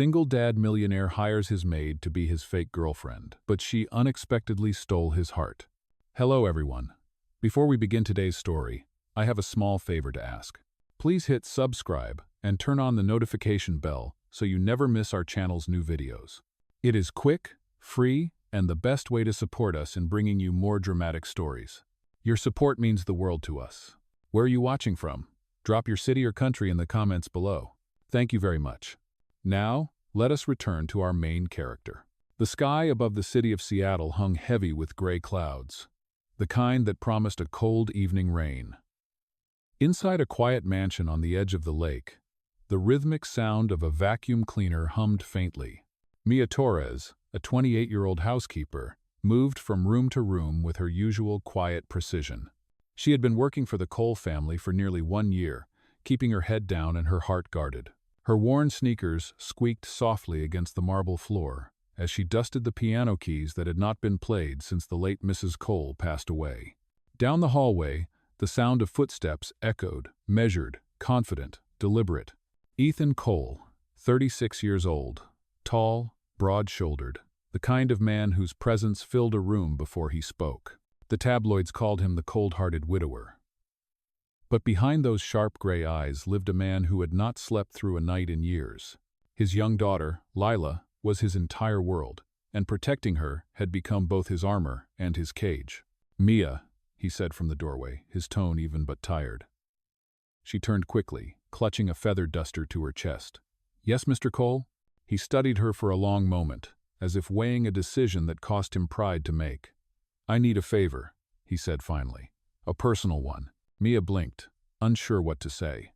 single dad millionaire hires his maid to be his fake girlfriend, but she unexpectedly stole his heart. Hello everyone. Before we begin today's story, I have a small favor to ask. Please hit subscribe and turn on the notification bell so you never miss our channel's new videos. It is quick, free, and the best way to support us in bringing you more dramatic stories. Your support means the world to us. Where are you watching from? Drop your city or country in the comments below. Thank you very much. Now, let us return to our main character. The sky above the city of Seattle hung heavy with gray clouds, the kind that promised a cold evening rain. Inside a quiet mansion on the edge of the lake, the rhythmic sound of a vacuum cleaner hummed faintly. Mia Torres, a 28-year-old housekeeper, moved from room to room with her usual quiet precision. She had been working for the Cole family for nearly 1 year, keeping her head down and her heart guarded. Her worn sneakers squeaked softly against the marble floor as she dusted the piano keys that had not been played since the late Mrs. Cole passed away. Down the hallway, the sound of footsteps echoed, measured, confident, deliberate. Ethan Cole, 36 years old, tall, broad-shouldered, the kind of man whose presence filled a room before he spoke. The tabloids called him the cold-hearted widower. But behind those sharp gray eyes lived a man who had not slept through a night in years. His young daughter, Lila, was his entire world, and protecting her had become both his armor and his cage. "Mia," he said from the doorway, his tone even but tired. She turned quickly, clutching a feather duster to her chest. "Yes, Mr. Cole?" He studied her for a long moment, as if weighing a decision that cost him pride to make. "I need a favor," he said finally. "A personal one." Mia blinked, unsure what to say.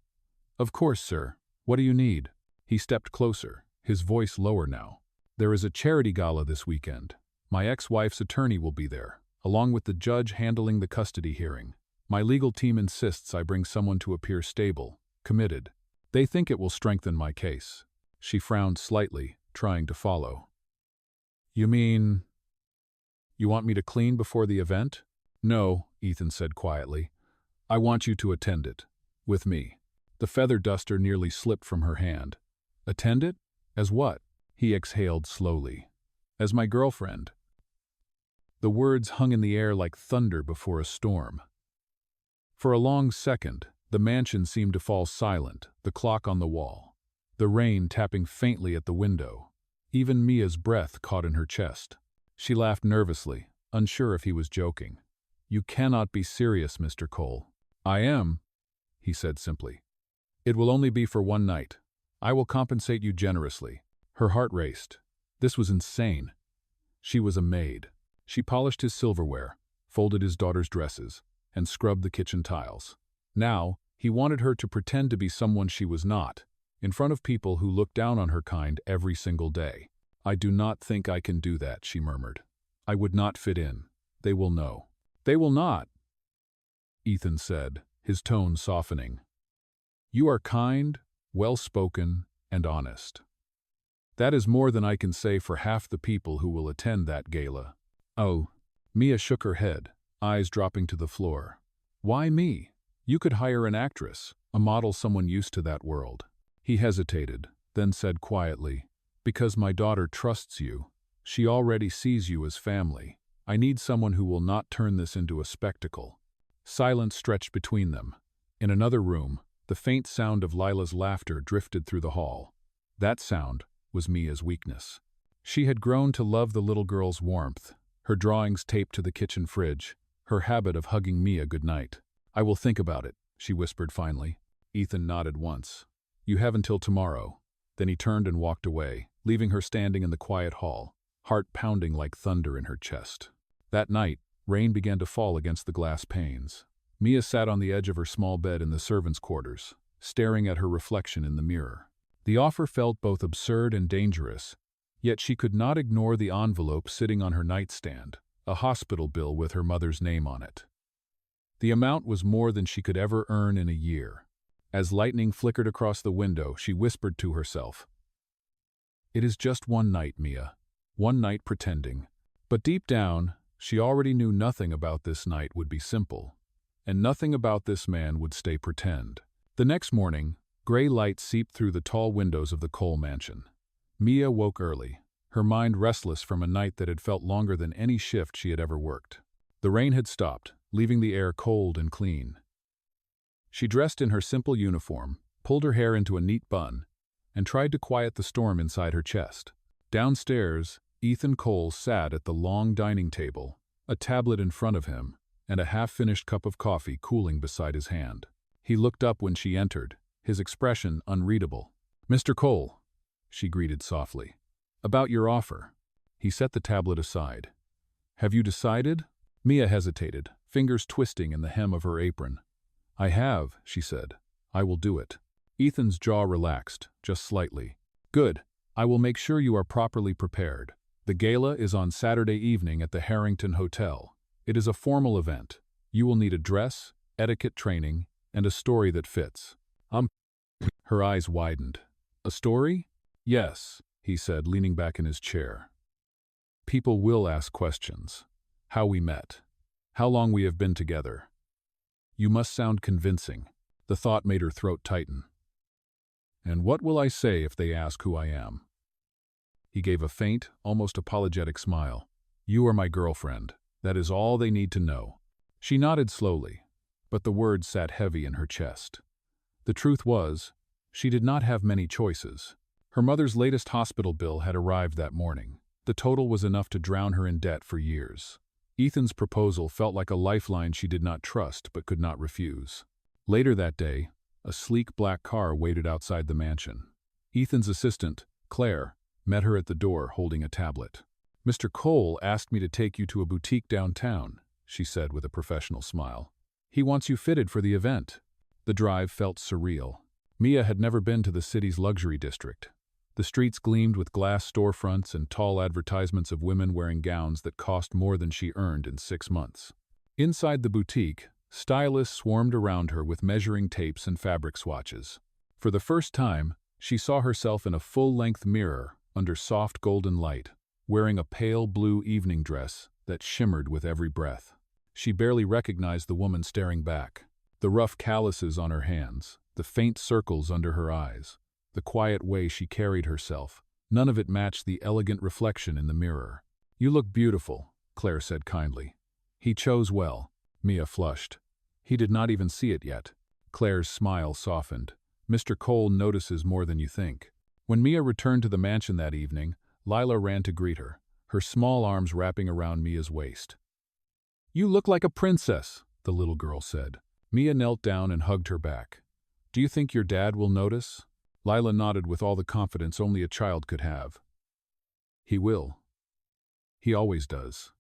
"Of course, sir. What do you need?" He stepped closer, his voice lower now. "There is a charity gala this weekend. My ex-wife's attorney will be there, along with the judge handling the custody hearing. My legal team insists I bring someone to appear stable, committed. They think it will strengthen my case." She frowned slightly, trying to follow. "You mean, you want me to clean before the event?" "No," Ethan said quietly. "I want you to attend it. With me." The feather duster nearly slipped from her hand. "Attend it? As what?" He exhaled slowly. "As my girlfriend." The words hung in the air like thunder before a storm. For a long second, the mansion seemed to fall silent, the clock on the wall, the rain tapping faintly at the window. Even Mia's breath caught in her chest. She laughed nervously, unsure if he was joking. "You cannot be serious, Mr. Cole." "I am," he said simply. "It will only be for one night. I will compensate you generously." Her heart raced. This was insane. She was a maid. She polished his silverware, folded his daughter's dresses, and scrubbed the kitchen tiles. Now, he wanted her to pretend to be someone she was not, in front of people who looked down on her kind every single day. "I do not think I can do that," she murmured. "I would not fit in. They will know." "They will not," Ethan said, his tone softening. "You are kind, well-spoken, and honest. That is more than I can say for half the people who will attend that gala." "Oh." Mia shook her head, eyes dropping to the floor. "Why me? You could hire an actress, a model, someone used to that world." He hesitated, then said quietly, "Because my daughter trusts you. She already sees you as family. I need someone who will not turn this into a spectacle." Silence stretched between them. In another room, the faint sound of Lila's laughter drifted through the hall. That sound was Mia's weakness. She had grown to love the little girl's warmth, her drawings taped to the kitchen fridge, her habit of hugging Mia goodnight. "I will think about it," she whispered finally. Ethan nodded once. "You have until tomorrow." Then he turned and walked away, leaving her standing in the quiet hall, heart pounding like thunder in her chest. That night, rain began to fall against the glass panes. Mia sat on the edge of her small bed in the servants' quarters, staring at her reflection in the mirror. The offer felt both absurd and dangerous, yet she could not ignore the envelope sitting on her nightstand, a hospital bill with her mother's name on it. The amount was more than she could ever earn in a year. As lightning flickered across the window, she whispered to herself, "It is just one night, Mia. One night pretending." But deep down, she already knew nothing about this night would be simple, and nothing about this man would stay pretend. The next morning, gray light seeped through the tall windows of the Cole mansion. Mia woke early, her mind restless from a night that had felt longer than any shift she had ever worked. The rain had stopped, leaving the air cold and clean. She dressed in her simple uniform, pulled her hair into a neat bun, and tried to quiet the storm inside her chest. Downstairs, Ethan Cole sat at the long dining table, a tablet in front of him, and a half-finished cup of coffee cooling beside his hand. He looked up when she entered, his expression unreadable. "Mr. Cole," she greeted softly. "About your offer." He set the tablet aside. "Have you decided?" Mia hesitated, fingers twisting in the hem of her apron. "I have," she said. "I will do it." Ethan's jaw relaxed, just slightly. "Good. I will make sure you are properly prepared. The gala is on Saturday evening at the Harrington Hotel. It is a formal event. You will need a dress, etiquette training, and a story that fits." Her eyes widened. "A story?" "Yes," he said, leaning back in his chair. "People will ask questions. How we met. How long we have been together. You must sound convincing." The thought made her throat tighten. "And what will I say if they ask who I am?" He gave a faint, almost apologetic smile. "You are my girlfriend. That is all they need to know." She nodded slowly, but the words sat heavy in her chest. The truth was, she did not have many choices. Her mother's latest hospital bill had arrived that morning. The total was enough to drown her in debt for years. Ethan's proposal felt like a lifeline she did not trust but could not refuse. Later that day, a sleek black car waited outside the mansion. Ethan's assistant, Claire, met her at the door holding a tablet. "Mr. Cole asked me to take you to a boutique downtown," she said with a professional smile. "He wants you fitted for the event." The drive felt surreal. Mia had never been to the city's luxury district. The streets gleamed with glass storefronts and tall advertisements of women wearing gowns that cost more than she earned in 6 months. Inside the boutique, stylists swarmed around her with measuring tapes and fabric swatches. For the first time, she saw herself in a full-length mirror under soft golden light, wearing a pale blue evening dress that shimmered with every breath. She barely recognized the woman staring back. The rough calluses on her hands, the faint circles under her eyes, the quiet way she carried herself, none of it matched the elegant reflection in the mirror. "You look beautiful," Claire said kindly. "He chose well." Mia flushed. He did not even see it yet. Claire's smile softened. "Mr. Cole notices more than you think." When Mia returned to the mansion that evening, Lila ran to greet her, her small arms wrapping around Mia's waist. "You look like a princess," the little girl said. Mia knelt down and hugged her back. "Do you think your dad will notice?" Lila nodded with all the confidence only a child could have. "He will. He always does."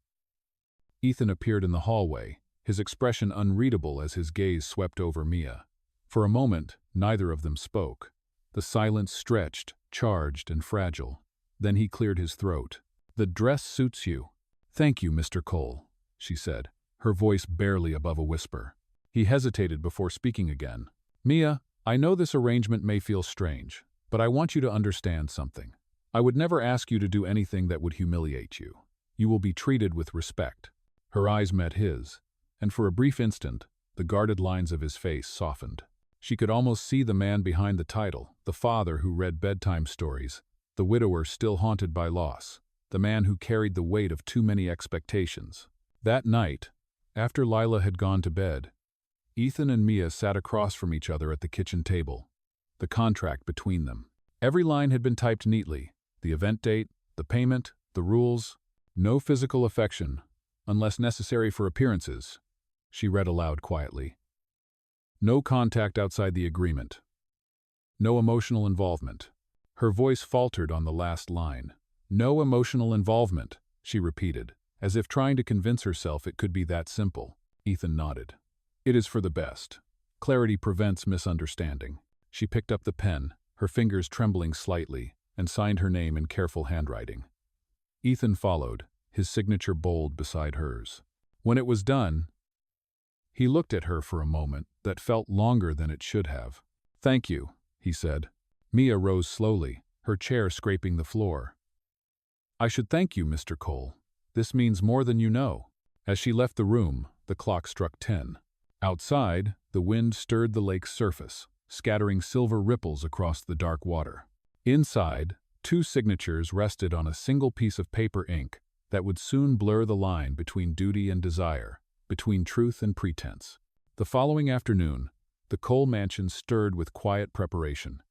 Ethan appeared in the hallway, his expression unreadable as his gaze swept over Mia. For a moment, neither of them spoke. The silence stretched, charged, and fragile. Then he cleared his throat. "The dress suits you." "Thank you, Mr. Cole," she said, her voice barely above a whisper. He hesitated before speaking again. "Mia, I know this arrangement may feel strange, but I want you to understand something. I would never ask you to do anything that would humiliate you. You will be treated with respect." Her eyes met his, and for a brief instant, the guarded lines of his face softened. She could almost see the man behind the title, the father who read bedtime stories, the widower still haunted by loss, the man who carried the weight of too many expectations. That night, after Lila had gone to bed, Ethan and Mia sat across from each other at the kitchen table, the contract between them. Every line had been typed neatly, the event date, the payment, the rules. "No physical affection, unless necessary for appearances," she read aloud quietly. "No contact outside the agreement. No emotional involvement." Her voice faltered on the last line. "No emotional involvement," she repeated, as if trying to convince herself it could be that simple. Ethan nodded. "It is for the best. Clarity prevents misunderstanding." She picked up the pen, her fingers trembling slightly, and signed her name in careful handwriting. Ethan followed, his signature bold beside hers. When it was done, he looked at her for a moment that felt longer than it should have. "Thank you," he said. Mia rose slowly, her chair scraping the floor. "I should thank you, Mr. Cole. This means more than you know." As she left the room, the clock struck 10. Outside, the wind stirred the lake's surface, scattering silver ripples across the dark water. Inside, 2 signatures rested on a single piece of paper ink that would soon blur the line between duty and desire, between truth and pretense. The following afternoon, the Cole mansion stirred with quiet preparation.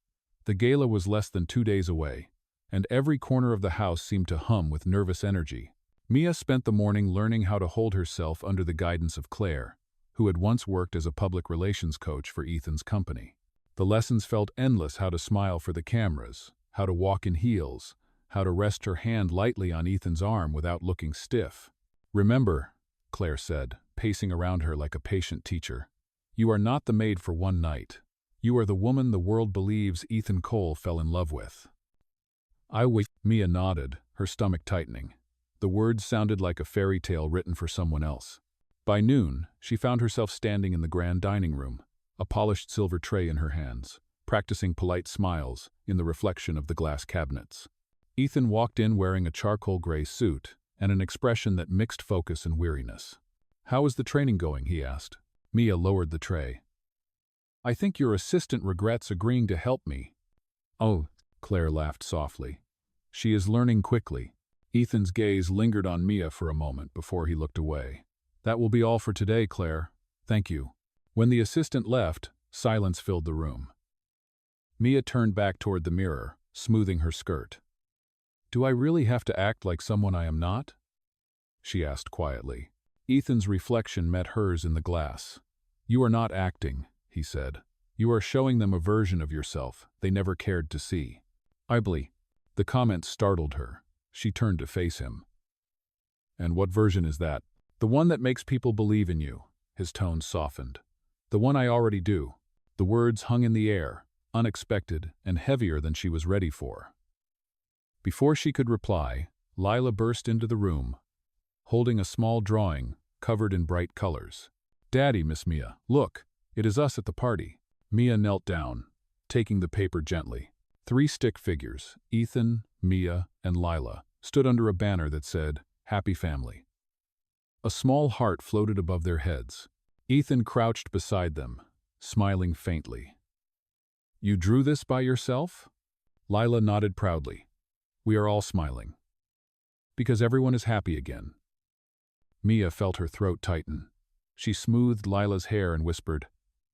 The gala was less than 2 days away, and every corner of the house seemed to hum with nervous energy. Mia spent the morning learning how to hold herself under the guidance of Claire, who had once worked as a public relations coach for Ethan's company. The lessons felt endless: how to smile for the cameras, how to walk in heels, how to rest her hand lightly on Ethan's arm without looking stiff. "Remember," Claire said, pacing around her like a patient teacher, "you are not the maid for one night. You are the woman the world believes Ethan Cole fell in love with." Mia nodded, her stomach tightening. The words sounded like a fairy tale written for someone else. By noon, she found herself standing in the grand dining room, a polished silver tray in her hands, practicing polite smiles in the reflection of the glass cabinets. Ethan walked in wearing a charcoal gray suit and an expression that mixed focus and weariness. "How is the training going?" he asked. Mia lowered the tray. "I think your assistant regrets agreeing to help me." "Oh," Claire laughed softly. "She is learning quickly." Ethan's gaze lingered on Mia for a moment before he looked away. "That will be all for today, Claire. Thank you." When the assistant left, silence filled the room. Mia turned back toward the mirror, smoothing her skirt. "Do I really have to act like someone I am not?" she asked quietly. Ethan's reflection met hers in the glass. "You are not acting," he said. "You are showing them a version of yourself they never cared to see." The comment startled her. She turned to face him. "And what version is that?" "The one that makes people believe in you." His tone softened. "The one I already do." The words hung in the air, unexpected and heavier than she was ready for. Before she could reply, Lila burst into the room, holding a small drawing covered in bright colors. "Daddy, Miss Mia, look, it is us at the party." Mia knelt down, taking the paper gently. 3 stick figures, Ethan, Mia, and Lila, stood under a banner that said, "Happy Family." A small heart floated above their heads. Ethan crouched beside them, smiling faintly. "You drew this by yourself?" Lila nodded proudly. "We are all smiling. Because everyone is happy again." Mia felt her throat tighten. She smoothed Lila's hair and whispered,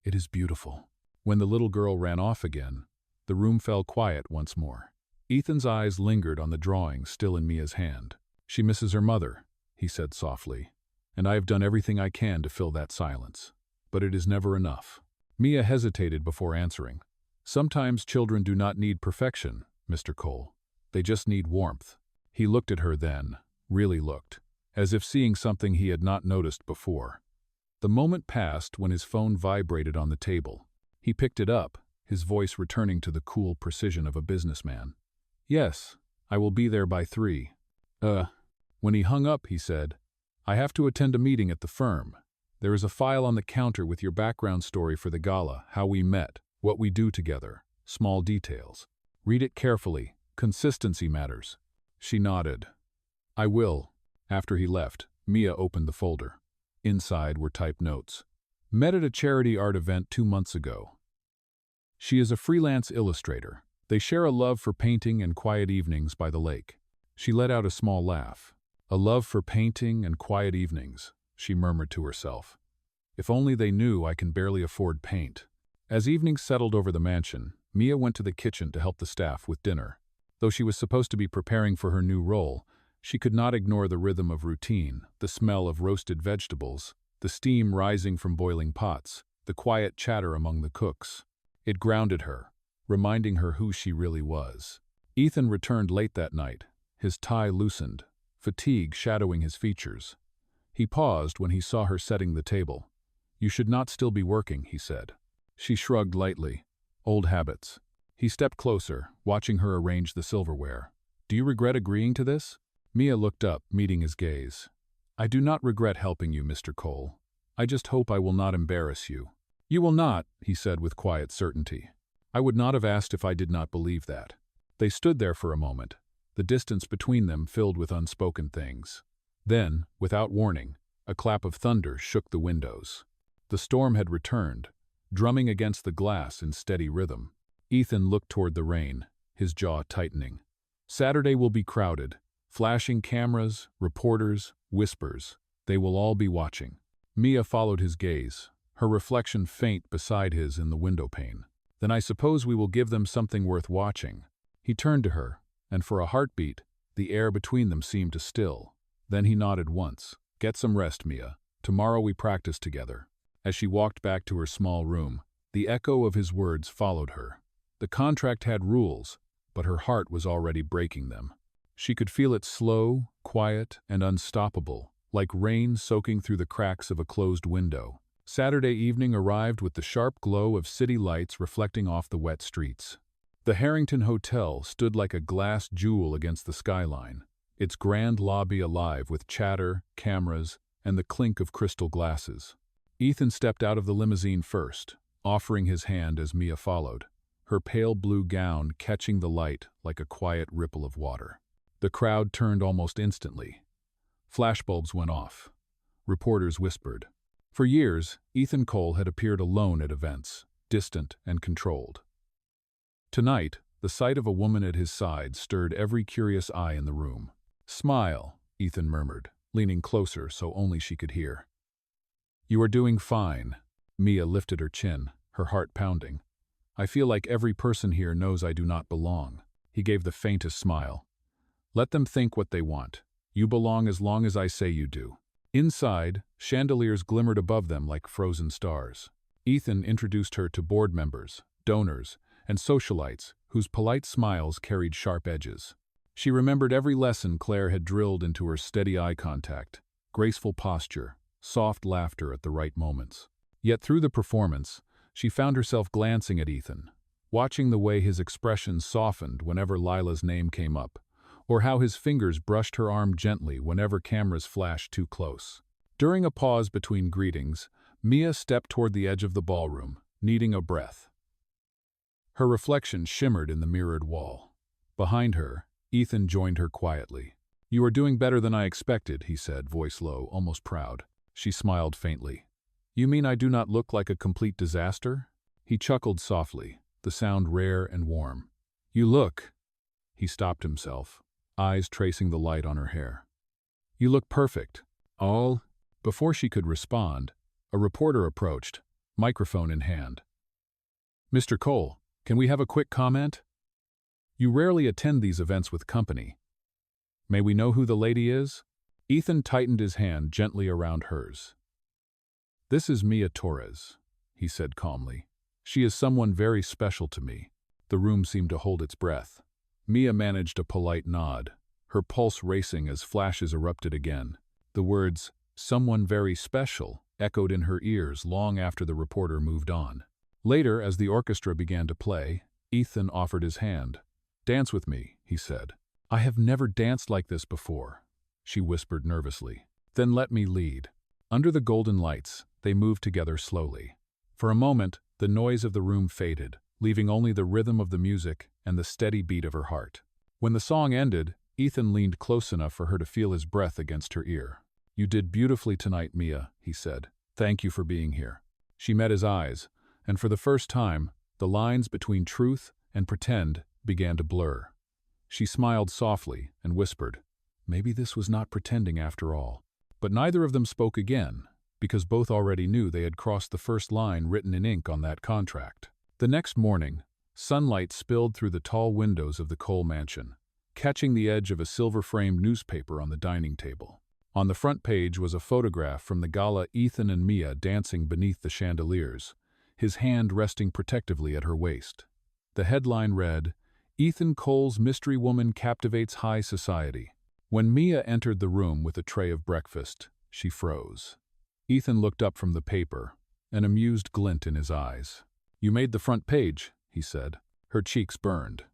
"It is beautiful." When the little girl ran off again, the room fell quiet once more. Ethan's eyes lingered on the drawing still in Mia's hand. "She misses her mother," he said softly, "and I have done everything I can to fill that silence. But it is never enough." Mia hesitated before answering. "Sometimes children do not need perfection, Mr. Cole. They just need warmth." He looked at her then, really looked, as if seeing something he had not noticed before. The moment passed when his phone vibrated on the table. He picked it up, his voice returning to the cool precision of a businessman. "Yes, I will be there by 3. When he hung up, he said, "I have to attend a meeting at the firm. There is a file on the counter with your background story for the gala, how we met, what we do together, small details. Read it carefully. Consistency matters." She nodded. "I will." After he left, Mia opened the folder. Inside were typed notes. "Met at a charity art event 2 months ago. She is a freelance illustrator. They share a love for painting and quiet evenings by the lake." She let out a small laugh. "A love for painting and quiet evenings," she murmured to herself. "If only they knew I can barely afford paint." As evening settled over the mansion, Mia went to the kitchen to help the staff with dinner. Though she was supposed to be preparing for her new role, she could not ignore the rhythm of routine, the smell of roasted vegetables, the steam rising from boiling pots, the quiet chatter among the cooks. It grounded her, reminding her who she really was. Ethan returned late that night, his tie loosened, fatigue shadowing his features. He paused when he saw her setting the table. "You should not still be working," he said. She shrugged lightly. "Old habits." He stepped closer, watching her arrange the silverware. "Do you regret agreeing to this?" Mia looked up, meeting his gaze. "I do not regret helping you, Mr. Cole. I just hope I will not embarrass you." "You will not," he said with quiet certainty. "I would not have asked if I did not believe that." They stood there for a moment, the distance between them filled with unspoken things. Then, without warning, a clap of thunder shook the windows. The storm had returned, drumming against the glass in steady rhythm. Ethan looked toward the rain, his jaw tightening. Saturday will be crowded. Flashing cameras, reporters, whispers. They will all be watching. Mia followed his gaze, her reflection faint beside his in the window pane. Then I suppose we will give them something worth watching. He turned to her, and for a heartbeat, the air between them seemed to still. Then he nodded once. Get some rest, Mia. Tomorrow we practice together. As she walked back to her small room, the echo of his words followed her. The contract had rules, but her heart was already breaking them. She could feel it slow, quiet, and unstoppable, like rain soaking through the cracks of a closed window. Saturday evening arrived with the sharp glow of city lights reflecting off the wet streets. The Harrington Hotel stood like a glass jewel against the skyline, its grand lobby alive with chatter, cameras, and the clink of crystal glasses. Ethan stepped out of the limousine first, offering his hand as Mia followed, her pale blue gown catching the light like a quiet ripple of water. The crowd turned almost instantly. Flashbulbs went off. Reporters whispered. For years, Ethan Cole had appeared alone at events, distant and controlled. Tonight, the sight of a woman at his side stirred every curious eye in the room. "Smile," Ethan murmured, leaning closer so only she could hear. "You are doing fine." Mia lifted her chin, her heart pounding. "I feel like every person here knows I do not belong." He gave the faintest smile. "Let them think what they want. You belong as long as I say you do." Inside, chandeliers glimmered above them like frozen stars. Ethan introduced her to board members, donors, and socialites whose polite smiles carried sharp edges. She remembered every lesson Claire had drilled into her steady eye contact, graceful posture, soft laughter at the right moments. Yet through the performance, she found herself glancing at Ethan, watching the way his expression softened whenever Lila's name came up, or how his fingers brushed her arm gently whenever cameras flashed too close. During a pause between greetings, Mia stepped toward the edge of the ballroom, needing a breath. Her reflection shimmered in the mirrored wall. Behind her, Ethan joined her quietly. "You are doing better than I expected," he said, voice low, almost proud. She smiled faintly. "You mean I do not look like a complete disaster?" He chuckled softly, the sound rare and warm. "You look—" He stopped himself, eyes tracing the light on her hair. "You look perfect. All—" Before she could respond, a reporter approached, microphone in hand. "Mr. Cole, can we have a quick comment? You rarely attend these events with company. May we know who the lady is?" Ethan tightened his hand gently around hers. "This is Mia Torres," he said calmly. "She is someone very special to me." The room seemed to hold its breath. Mia managed a polite nod, her pulse racing as flashes erupted again. The words, "someone very special," echoed in her ears long after the reporter moved on. Later, as the orchestra began to play, Ethan offered his hand. "Dance with me," he said. "I have never danced like this before," she whispered nervously. "Then let me lead." Under the golden lights, they moved together slowly. For a moment, the noise of the room faded, leaving only the rhythm of the music and the steady beat of her heart. When the song ended, Ethan leaned close enough for her to feel his breath against her ear. "You did beautifully tonight, Mia," he said. "Thank you for being here." She met his eyes, and for the first time, the lines between truth and pretend began to blur. She smiled softly and whispered, "Maybe this was not pretending after all." But neither of them spoke again, because both already knew they had crossed the first line written in ink on that contract. The next morning, sunlight spilled through the tall windows of the Cole mansion, catching the edge of a silver-framed newspaper on the dining table. On the front page was a photograph from the gala, Ethan and Mia dancing beneath the chandeliers, his hand resting protectively at her waist. The headline read, "Ethan Cole's mystery woman captivates high society." When Mia entered the room with a tray of breakfast, she froze. Ethan looked up from the paper, an amused glint in his eyes. "You made the front page," he said. Her cheeks burned.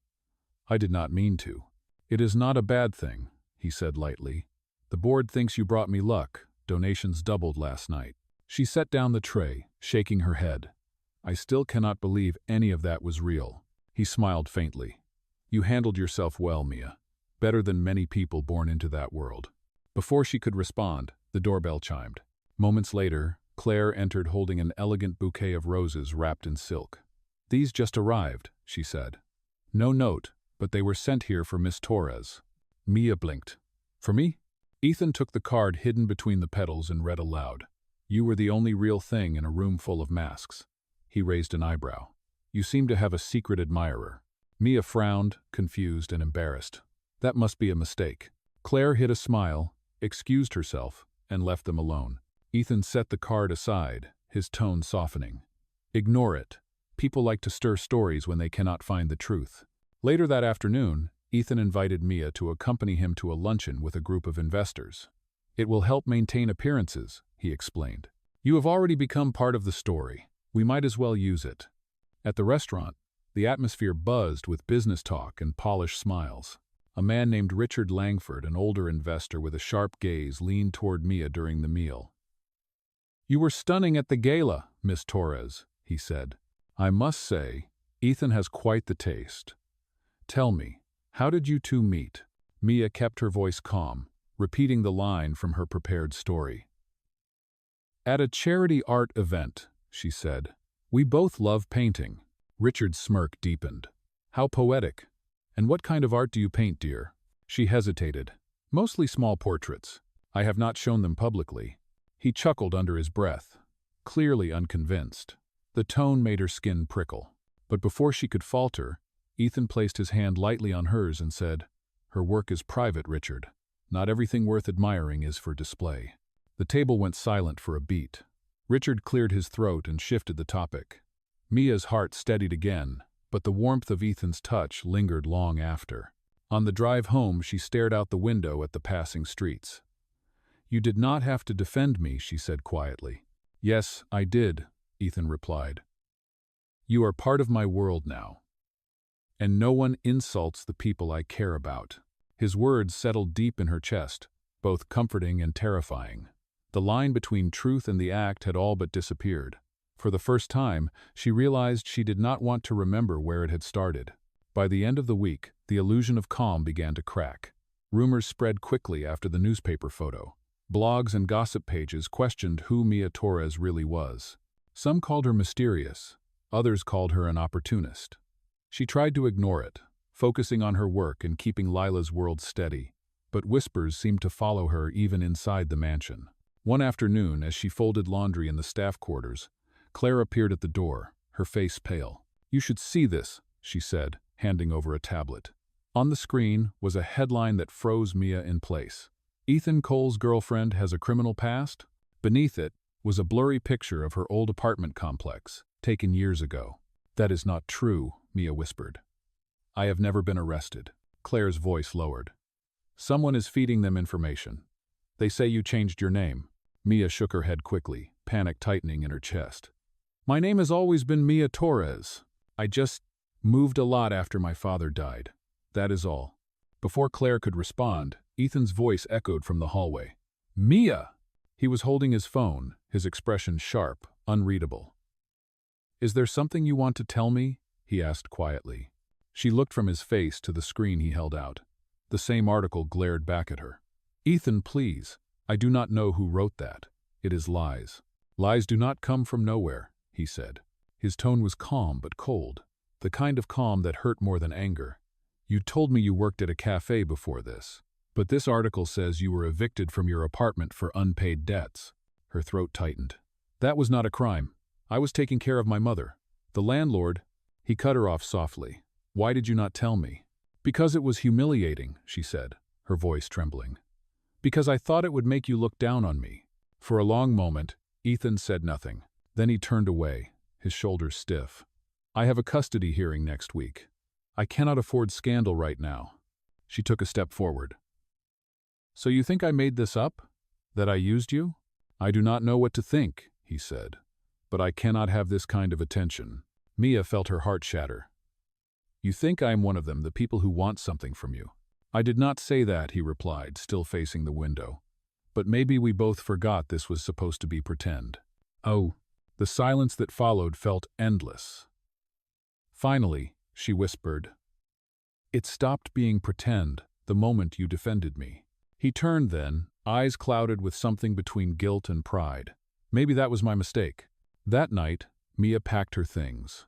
"I did not mean to." "It is not a bad thing," he said lightly. "The board thinks you brought me luck. Donations doubled last night." She set down the tray, shaking her head. "I still cannot believe any of that was real." He smiled faintly. "You handled yourself well, Mia. Better than many people born into that world." Before she could respond, the doorbell chimed. Moments later, Claire entered holding an elegant bouquet of roses wrapped in silk. "These just arrived," she said. "No note, but they were sent here for Miss Torres. Mia blinked. For me? Ethan took the card hidden between the petals and read aloud. You were the only real thing in a room full of masks. He raised an eyebrow. You seem to have a secret admirer. Mia frowned, confused and embarrassed. That must be a mistake. Claire hid a smile, excused herself, and left them alone. Ethan set the card aside, his tone softening. Ignore it. People like to stir stories when they cannot find the truth. Later that afternoon, Ethan invited Mia to accompany him to a luncheon with a group of investors. It will help maintain appearances, he explained. You have already become part of the story. We might as well use it. At the restaurant, the atmosphere buzzed with business talk and polished smiles. A man named Richard Langford, an older investor with a sharp gaze, leaned toward Mia during the meal. You were stunning at the gala, Miss Torres, he said. I must say, Ethan has quite the taste. Tell me, how did you two meet? Mia kept her voice calm, repeating the line from her prepared story. At a charity art event, she said. We both love painting. Richard's smirk deepened. How poetic. And what kind of art do you paint, dear? She hesitated. Mostly small portraits. I have not shown them publicly. He chuckled under his breath, clearly unconvinced. The tone made her skin prickle. But before she could falter, Ethan placed his hand lightly on hers and said, Her work is private, Richard. Not everything worth admiring is for display. The table went silent for a beat. Richard cleared his throat and shifted the topic. Mia's heart steadied again, but the warmth of Ethan's touch lingered long after. On the drive home, she stared out the window at the passing streets. You did not have to defend me, she said quietly. Yes, I did, Ethan replied. You are part of my world now. And no one insults the people I care about. His words settled deep in her chest, both comforting and terrifying. The line between truth and the act had all but disappeared. For the first time, she realized she did not want to remember where it had started. By the end of the week, the illusion of calm began to crack. Rumors spread quickly after the newspaper photo. Blogs and gossip pages questioned who Mia Torres really was. Some called her mysterious, others called her an opportunist. She tried to ignore it, focusing on her work and keeping Lila's world steady, but whispers seemed to follow her even inside the mansion. One afternoon, as she folded laundry in the staff quarters, Claire appeared at the door, her face pale. You should see this, she said, handing over a tablet. On the screen was a headline that froze Mia in place. Ethan Cole's girlfriend has a criminal past? Beneath it was a blurry picture of her old apartment complex, taken years ago. That is not true, Mia whispered. I have never been arrested. Claire's voice lowered. Someone is feeding them information. They say you changed your name. Mia shook her head quickly, panic tightening in her chest. My name has always been Mia Torres. I just moved a lot after my father died. That is all. Before Claire could respond, Ethan's voice echoed from the hallway. Mia! He was holding his phone, his expression sharp, unreadable. Is there something you want to tell me? He asked quietly. She looked from his face to the screen he held out. The same article glared back at her. Ethan, please. I do not know who wrote that. It is lies. Lies do not come from nowhere, he said. His tone was calm but cold, the kind of calm that hurt more than anger. You told me you worked at a cafe before this, but this article says you were evicted from your apartment for unpaid debts. Her throat tightened. That was not a crime. I was taking care of my mother. The landlord, he cut her off softly. Why did you not tell me? Because it was humiliating, she said, her voice trembling. Because I thought it would make you look down on me. For a long moment, Ethan said nothing. Then he turned away, his shoulders stiff. I have a custody hearing next week. I cannot afford scandal right now. She took a step forward. So you think I made this up? That I used you? I do not know what to think, he said. But I cannot have this kind of attention. Mia felt her heart shatter. You think I am one of them, the people who want something from you. I did not say that, he replied, still facing the window. But maybe we both forgot this was supposed to be pretend. Oh, the silence that followed felt endless. Finally, she whispered, It stopped being pretend the moment you defended me. He turned then, eyes clouded with something between guilt and pride. Maybe that was my mistake. That night, Mia packed her things.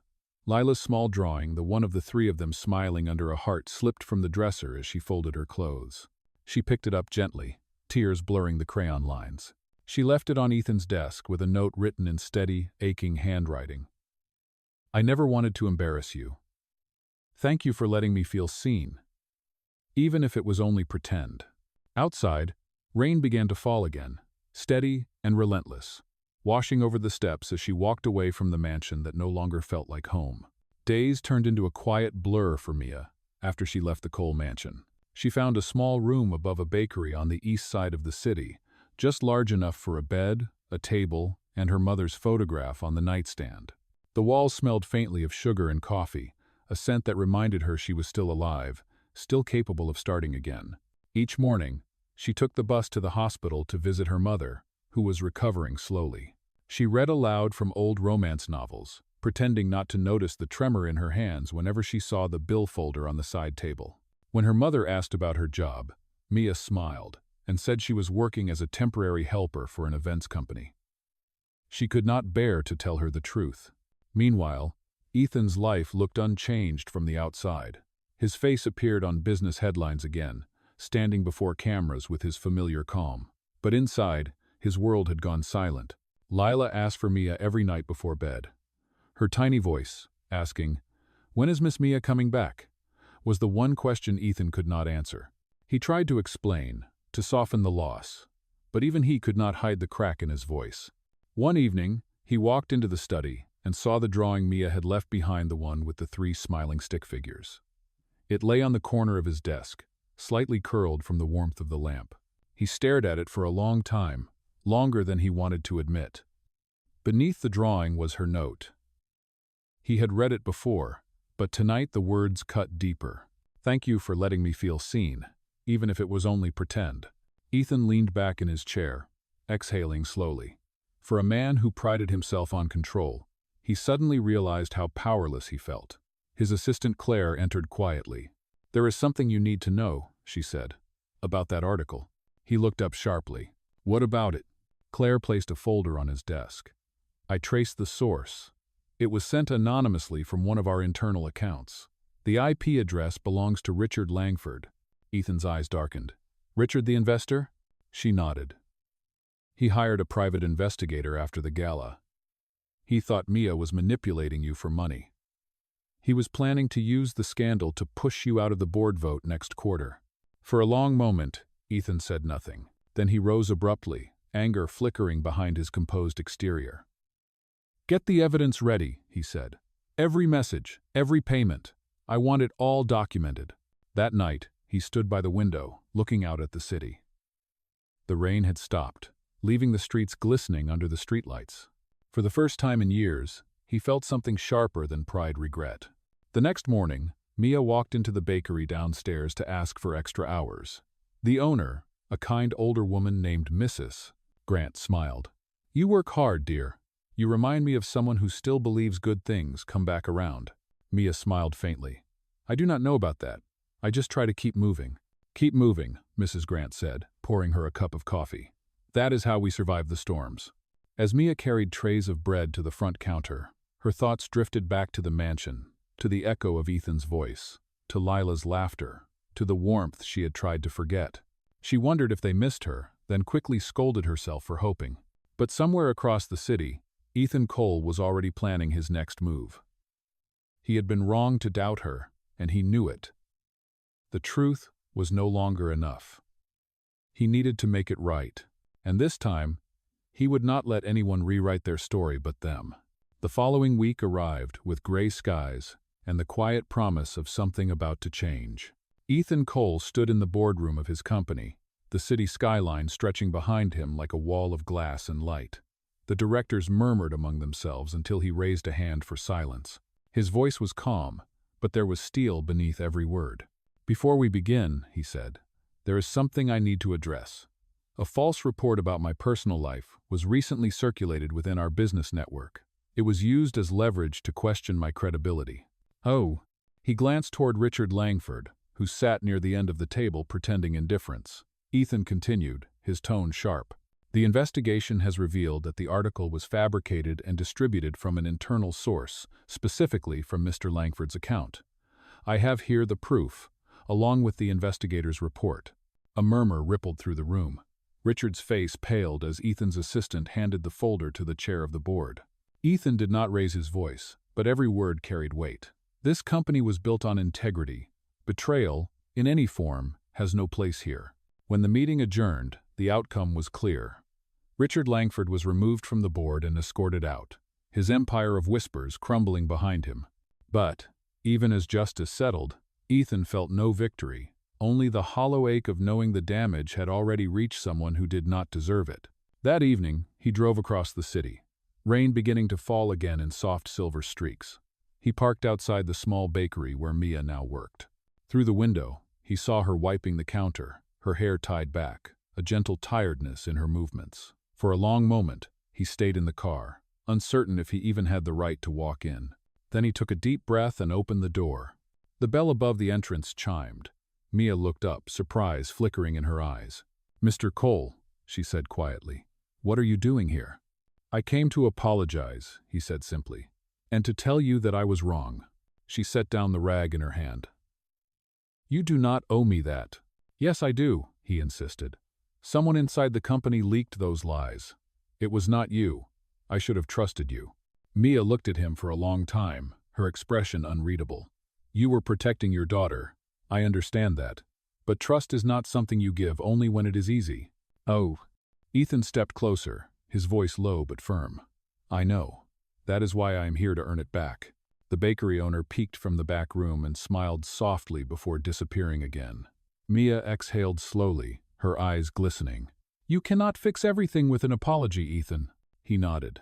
Lila's small drawing, the one of the three of them smiling under a heart, slipped from the dresser as she folded her clothes. She picked it up gently, tears blurring the crayon lines. She left it on Ethan's desk with a note written in steady, aching handwriting. I never wanted to embarrass you. Thank you for letting me feel seen, even if it was only pretend. Outside, rain began to fall again, steady and relentless, washing over the steps as she walked away from the mansion that no longer felt like home. Days turned into a quiet blur for Mia after she left the Cole mansion. She found a small room above a bakery on the east side of the city, just large enough for a bed, a table, and her mother's photograph on the nightstand. The walls smelled faintly of sugar and coffee, a scent that reminded her she was still alive, still capable of starting again. Each morning, she took the bus to the hospital to visit her mother, who was recovering slowly. She read aloud from old romance novels, pretending not to notice the tremor in her hands whenever she saw the bill folder on the side table. When her mother asked about her job, Mia smiled and said she was working as a temporary helper for an events company. She could not bear to tell her the truth. Meanwhile, Ethan's life looked unchanged from the outside. His face appeared on business headlines again, standing before cameras with his familiar calm. But inside, his world had gone silent. Lila asked for Mia every night before bed. Her tiny voice, asking, "When is Miss Mia coming back?" was the one question Ethan could not answer. He tried to explain, to soften the loss, but even he could not hide the crack in his voice. One evening, he walked into the study and saw the drawing Mia had left behind, the one with the 3 smiling stick figures. It lay on the corner of his desk, slightly curled from the warmth of the lamp. He stared at it for a long time, longer than he wanted to admit. Beneath the drawing was her note. He had read it before, but tonight the words cut deeper. Thank you for letting me feel seen, even if it was only pretend. Ethan leaned back in his chair, exhaling slowly. For a man who prided himself on control, he suddenly realized how powerless he felt. His assistant Claire entered quietly. "There is something you need to know," she said. "About that article." He looked up sharply. "What about it?" Claire placed a folder on his desk. "I traced the source. It was sent anonymously from one of our internal accounts. The IP address belongs to Richard Langford." Ethan's eyes darkened. "Richard the investor?" She nodded. "He hired a private investigator after the gala. He thought Mia was manipulating you for money. He was planning to use the scandal to push you out of the board vote next quarter." For a long moment, Ethan said nothing. Then he rose abruptly, anger flickering behind his composed exterior. "Get the evidence ready," he said. "Every message, every payment. I want it all documented." That night, he stood by the window, looking out at the city. The rain had stopped, leaving the streets glistening under the streetlights. For the first time in years, he felt something sharper than pride-regret. The next morning, Mia walked into the bakery downstairs to ask for extra hours. The owner, a kind older woman named Mrs. Grant, smiled. "You work hard, dear. You remind me of someone who still believes good things come back around." Mia smiled faintly. "I do not know about that. I just try to keep moving." "Keep moving," Mrs. Grant said, pouring her a cup of coffee. "That is how we survive the storms." As Mia carried trays of bread to the front counter, her thoughts drifted back to the mansion, to the echo of Ethan's voice, to Lila's laughter, to the warmth she had tried to forget. She wondered if they missed her, then quickly scolded herself for hoping. But somewhere across the city, Ethan Cole was already planning his next move. He had been wrong to doubt her, and he knew it. The truth was no longer enough. He needed to make it right, and this time, he would not let anyone rewrite their story but them. The following week arrived with gray skies and the quiet promise of something about to change. Ethan Cole stood in the boardroom of his company, the city skyline stretching behind him like a wall of glass and light. The directors murmured among themselves until he raised a hand for silence. His voice was calm, but there was steel beneath every word. "Before we begin," he said, "there is something I need to address. A false report about my personal life was recently circulated within our business network. It was used as leverage to question my credibility." "Oh." He glanced toward Richard Langford, who sat near the end of the table pretending indifference. Ethan continued, his tone sharp. The investigation has revealed that the article was fabricated and distributed from an internal source, specifically from Mr. Langford's account. I have here the proof, along with the investigator's report. A murmur rippled through the room. Richard's face paled as Ethan's assistant handed the folder to the chair of the board. Ethan did not raise his voice, but every word carried weight. This company was built on integrity. Betrayal, in any form, has no place here. When the meeting adjourned, the outcome was clear. Richard Langford was removed from the board and escorted out, his empire of whispers crumbling behind him. But, even as justice settled, Ethan felt no victory, only the hollow ache of knowing the damage had already reached someone who did not deserve it. That evening, he drove across the city, rain beginning to fall again in soft silver streaks. He parked outside the small bakery where Mia now worked. Through the window, he saw her wiping the counter, her hair tied back, a gentle tiredness in her movements. For a long moment, he stayed in the car, uncertain if he even had the right to walk in. Then he took a deep breath and opened the door. The bell above the entrance chimed. Mia looked up, surprise flickering in her eyes. "Mr. Cole," she said quietly, "what are you doing here?" "I came to apologize," he said simply, "and to tell you that I was wrong." She set down the rag in her hand. "You do not owe me that." "Yes, I do," he insisted. "Someone inside the company leaked those lies. It was not you. I should have trusted you." Mia looked at him for a long time, her expression unreadable. "You were protecting your daughter. I understand that. But trust is not something you give only when it is easy." "Oh." Ethan stepped closer, his voice low but firm. "I know. That is why I am here to earn it back." The bakery owner peeked from the back room and smiled softly before disappearing again. Mia exhaled slowly, her eyes glistening. "You cannot fix everything with an apology, Ethan." He nodded.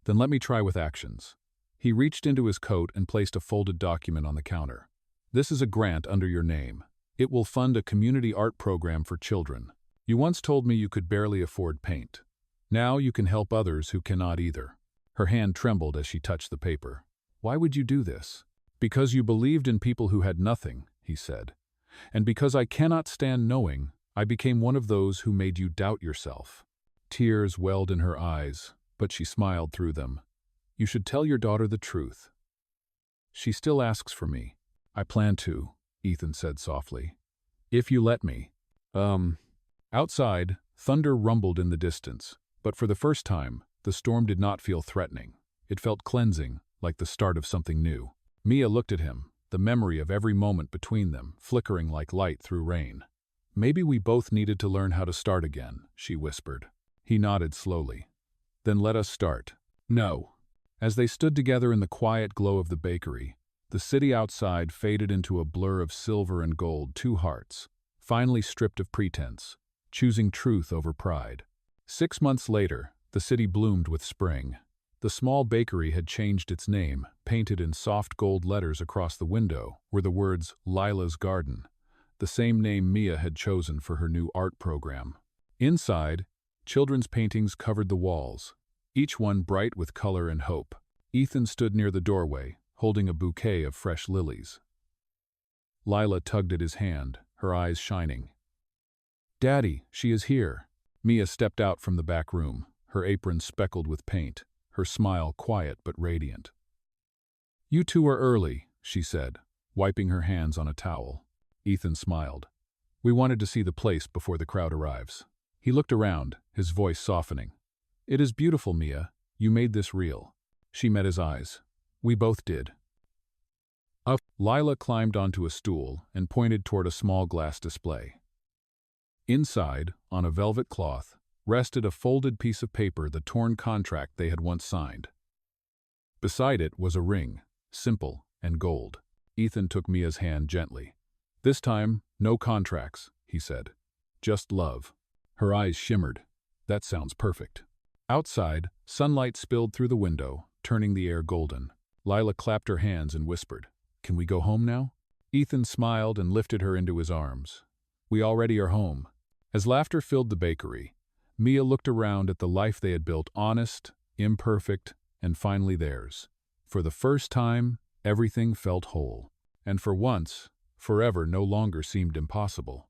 "Then let me try with actions." He reached into his coat and placed a folded document on the counter. "This is a grant under your name. It will fund a community art program for children. You once told me you could barely afford paint. Now you can help others who cannot either." Her hand trembled as she touched the paper. "Why would you do this?" "Because you believed in people who had nothing," he said. "And because I cannot stand knowing, I became one of those who made you doubt yourself." Tears welled in her eyes, but she smiled through them. "You should tell your daughter the truth. She still asks for me." "I plan to," Ethan said softly. "If you let me." Outside, thunder rumbled in the distance, but for the first time, the storm did not feel threatening. It felt cleansing, like the start of something new. Mia looked at him, the memory of every moment between them flickering like light through rain. "Maybe we both needed to learn how to start again," she whispered. He nodded slowly. "Then let us start." "No." As they stood together in the quiet glow of the bakery, the city outside faded into a blur of silver and gold, two hearts, finally stripped of pretense, choosing truth over pride. 6 months later, the city bloomed with spring. The small bakery had changed its name. Painted in soft gold letters across the window were the words Lila's Garden, the same name Mia had chosen for her new art program. Inside, children's paintings covered the walls, each one bright with color and hope. Ethan stood near the doorway, holding a bouquet of fresh lilies. Lila tugged at his hand, her eyes shining. "Daddy, she is here." Mia stepped out from the back room, her apron speckled with paint, her smile quiet but radiant. "You two are early," she said, wiping her hands on a towel. Ethan smiled. "We wanted to see the place before the crowd arrives." He looked around, his voice softening. "It is beautiful, Mia. You made this real." She met his eyes. "We both did." Up, Lila climbed onto a stool and pointed toward a small glass display. Inside, on a velvet cloth, rested a folded piece of paper, the torn contract they had once signed. Beside it was a ring, simple and gold. Ethan took Mia's hand gently. "This time, no contracts," he said. "Just love." Her eyes shimmered. "That sounds perfect." Outside, sunlight spilled through the window, turning the air golden. Lila clapped her hands and whispered, "Can we go home now?" Ethan smiled and lifted her into his arms. "We already are home." As laughter filled the bakery, Mia looked around at the life they had built, honest, imperfect, and finally theirs. For the first time, everything felt whole. And for once, forever no longer seemed impossible.